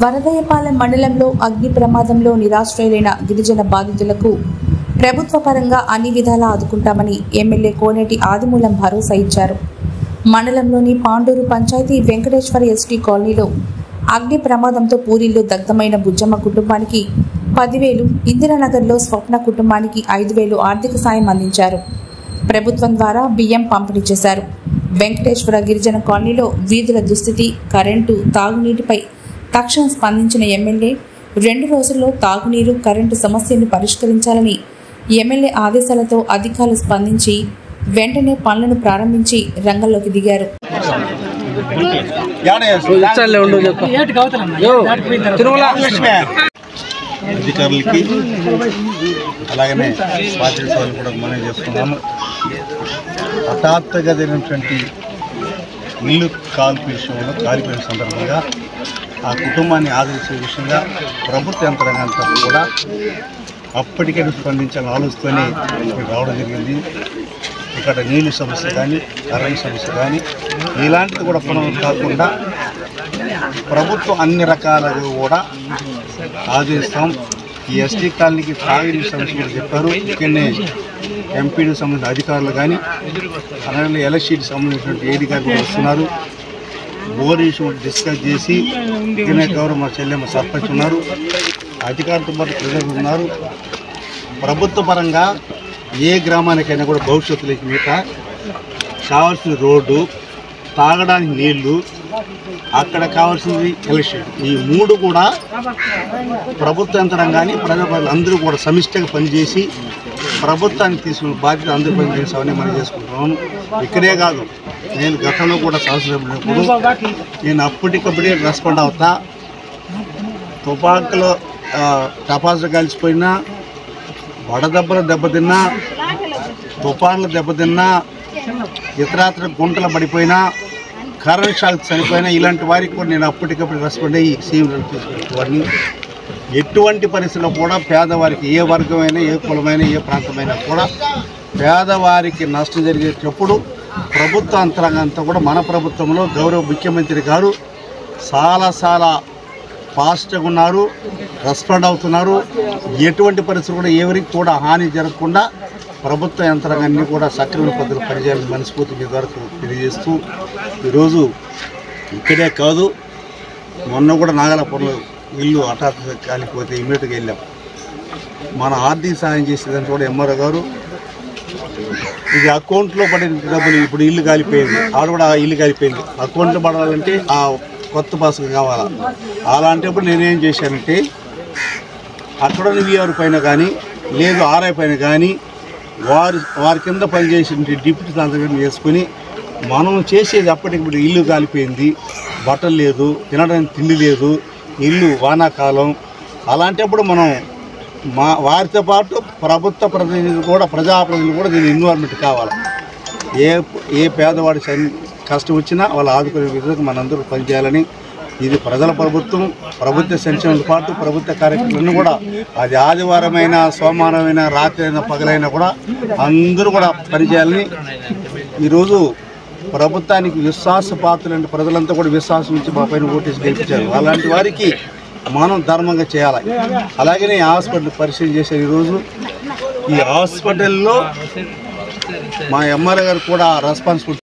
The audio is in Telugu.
వరదయ్యపాలెం మండలంలో అగ్ని ప్రమాదంలో నిరాశ్రయులైన గిరిజన బాధితులకు ప్రభుత్వ పరంగా అన్ని విధాలా ఆదుకుంటామని ఎమ్మెల్యే కోనేటి ఆదిమూలం భరోసా ఇచ్చారు. మండలంలోని పాండూరు పంచాయతీ వెంకటేశ్వర ఎస్టీ కాలనీలో అగ్ని ప్రమాదంతో పూరిల్లో దగ్ధమైన బుజ్జమ్మ కుటుంబానికి 10,000, ఇందిరానగర్లో స్వప్న కుటుంబానికి 5,000 ఆర్థిక సాయం అందించారు. ప్రభుత్వం ద్వారా బియ్యం పంపిణీ చేశారు. వెంకటేశ్వర గిరిజన కాలనీలో వీధుల దుస్థితి, కరెంటు, తాగునీటిపై తక్షణం స్పందించిన ఎమ్మెల్యే 2 రోజుల్లో తాగునీరు, కరెంటు సమస్యను పరిష్కరించాలని ఎమ్మెల్యే ఆదేశాలతో అధికారులు స్పందించి వెంటనే పనులను ప్రారంభించి రంగంలోకి దిగారు. అధికారులకి అలాగనే పార్టీ సభ్యులు కూడా మనం చేస్తున్నాము. హఠాత్తుగా జరిగినటువంటి ఇల్లు కాల్పు విషయంలో కాలిపోయిన సందర్భంగా ఆ కుటుంబాన్ని ఆదరించే విషయంగా ప్రభుత్వ యంత్రాంగంతో కూడా అప్పటికే స్పందించాలని ఆలోచనతోనే రావడం జరిగింది. ఇక్కడ నీళ్ళు సమస్య కానీ, కరెంట్ సమస్య కానీ ఇలాంటిది కూడా పనులు కాకుండా ప్రభుత్వం అన్ని రకాలుగా కూడా ఆదరిస్తాం. ఈ ఎస్టీ కాలనీకి తాగునీటి సమస్య కూడా చెప్పారు. ఇక్కడనే ఎంపీడీ సంబంధించిన అధికారులు కానీ, అలాగే ఎలక్ట్రిసిటీకి సంబంధించినటువంటి ఏడీ గారు కూడా వస్తున్నారు. బోర్ ఇష్యూ డిస్కస్ చేసి ఇక్కడనే గౌరవ మా చెల్లెమ్మ సర్పంచ్ ఉన్నారు, అధికారులతో పాటు ప్రజలు ఉన్నారు. ప్రభుత్వ పరంగా ఏ గ్రామానికైనా కూడా భవిష్యత్తులోకి మిగత కావాల్సిన రోడ్డు, తాగడానికి నీళ్లు, అక్కడ కావాల్సింది ఎలక్ట్రిసిటీ, ఈ 3 కూడా ప్రభుత్వ యంత్రాంగాన్ని ప్రజలు అందరూ కూడా సమిష్టిగా పనిచేసి ప్రభుత్వానికి తీసుకున్న బాధ్యత అందరూ పనిచేసామని మనం చేసుకుంటున్నాము. ఇక్కడే కాదు, నేను గతంలో కూడా శాసనసభ్యుడు నేను అప్పటికప్పుడే రెస్పాండ్ అవుతా. తుపాకులో టపాసులు కలిసిపోయినా, వడదెబ్బలు దెబ్బతిన్నా, తుఫాన్లు దెబ్బతిన్నా, ఇతరాత్ర గుంటలు పడిపోయినా, కరెంట్ షాక్ చనిపోయినా ఇలాంటి వారికి కూడా నేను అప్పటికప్పుడు రెస్పాండ్ అయ్యి సీఎంలు తీసుకునేవాడిని. ఎటువంటి పరిస్థితుల్లో కూడా పేదవారికి ఏ వర్గమైనా, ఏ కులమైనా, ఏ ప్రాంతమైనా కూడా పేదవారికి నష్టం జరిగేటప్పుడు ప్రభుత్వ యంత్రాంగంతో కూడా మన ప్రభుత్వంలో గౌరవ ముఖ్యమంత్రి గారు చాలా ఫాస్ట్గా ఉన్నారు, రెస్పాండ్ అవుతున్నారు. ఎటువంటి పరిస్థితులు కూడా ఎవరికి కూడా హాని జరగకుండా ప్రభుత్వ యంత్రాంగాన్ని కూడా సక్రమ పద్ధతిలో పనిచేయాలని మనస్ఫూర్తి మీ వరకు తెలియజేస్తూ, ఈరోజు ఇక్కడే కాదు, మొన్న కూడా నాగలాపురంలో ఇల్లు హఠాత్తుగా కాలిపోతే ఇమీడియట్గా వెళ్ళాం. మన ఆర్థిక సాయం చేసేదాన్ని కూడా ఎంఆర్ఓ గారు ఇది అకౌంట్లో పడిన డబ్బులు, ఇప్పుడు ఇల్లు కాలిపోయింది, ఆవిడ కూడా ఇల్లు కాలిపోయింది, అకౌంట్లో పడాలంటే ఆ కొత్త పాసులు కావాలా. అలాంటప్పుడు నేనేం చేశానంటే అక్కడ వీఆర్ పైన కానీ, లేదు ఆర్ఐ పైన కానీ వారి కింద పనిచేసిన డిప్యూటీ సంతకం చేసుకుని మనం చేసేది అప్పటికిప్పుడు ఇల్లు కాలిపోయింది, బట్టలు లేదు, తినడానికి తిండి లేదు, ఇల్లు వానాకాలం, అలాంటప్పుడు మనం వారితో పాటు ప్రభుత్వ ప్రతినిధులు కూడా, ప్రజాప్రతినిధులు కూడా దీని ఇన్వాల్వ్మెంట్ కావాలి. ఏ పేదవాడి కష్టం వచ్చినా వాళ్ళు ఆదుకునే విధంగా మనందరూ పనిచేయాలని, ఇది ప్రజల ప్రభుత్వం, ప్రభుత్వ సంక్షేమంతో పాటు ప్రభుత్వ కార్యక్రమాలను కూడా అది ఆదివారమైనా, సోమవారమైనా, రాత్రి అయినా, పగలైనా కూడా అందరూ కూడా పనిచేయాలని ఈరోజు ప్రభుత్వానికి విశ్వాసపాత్రులంటే ప్రజలంతా కూడా విశ్వాసం ఇచ్చి మా పైన ఓటేసి గెలిపించారు. అలాంటి వారికి మనం ధర్మంగా చేయాలి. అలాగనే హాస్పిటల్ పరిశీలన చేశారు. ఈరోజు ఈ హాస్పిటల్లో మా ఎంఆర్ఓ గారు కూడా రెస్పాన్సిబిలిటీ